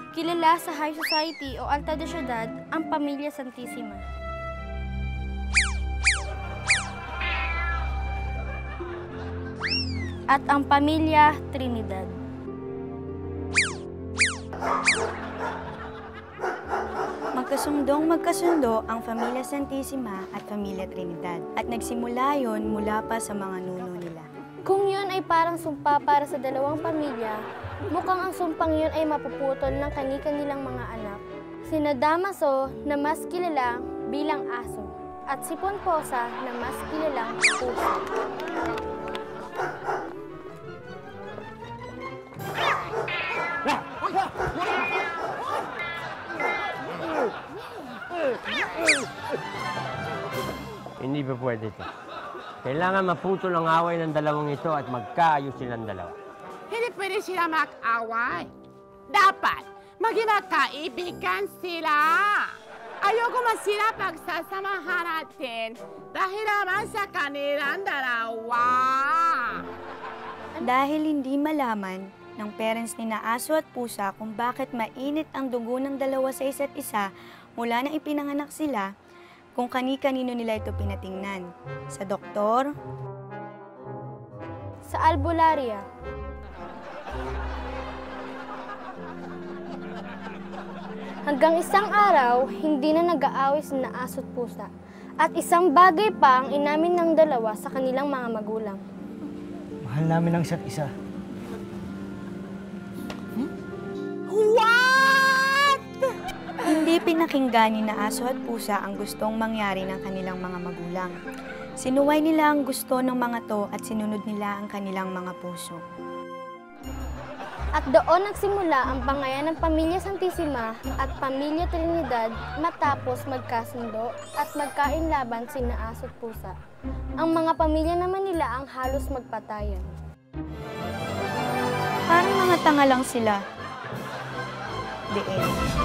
Kilala sa high society o alta de syudad ang Pamilya Santissima. At ang Pamilya Trinidad. Magkasundo ang Pamilya Santissima at Pamilya Trinidad at nagsimula yon mula pa sa mga nuno nila. Kung yun ay parang sumpa para sa dalawang pamilya, mukhang ang sumpang yun ay mapuputol ng kani-kanilang mga anak. Sina Damaso na mas kilala bilang aso at si Ponposa na mas kilalang puso. Hindi pa pwede ito. Kailangan maputol ang away ng dalawang ito at magkaayos silang dalawa. Hindi pwede sila mag-away. Dapat maging magkaibigan sila. Ayoko masira pagsasamahan natin dahil naman sa kanilang dalawa. Dahil hindi malaman ng parents ni na Aso at Pusa kung bakit mainit ang dugo ng dalawa sa isa't isa mula nang ipinanganak sila, kung kani-kanino nila ito pinatingnan. Sa doktor, Sa albularya, hanggang isang araw, hindi na nag-aaway sina Aso at Pusa. At isang bagay pa ang inamin ng dalawa sa kanilang mga magulang. Mahal namin ang isa't isa. What? hindi pinakinggan ni na Aso at Pusa ang gustong mangyari ng kanilang mga magulang. Sinuway nila ang gusto ng mga to at sinunod nila ang kanilang mga puso. At doon nagsimula ang bangayan ng Pamilya Santissima at Pamilya Trinidad matapos magkasundo at magkainlaban sina Aso at Pusa. Ang mga pamilya naman nila ang halos magpatayan. Parang mga tanga lang sila. The end.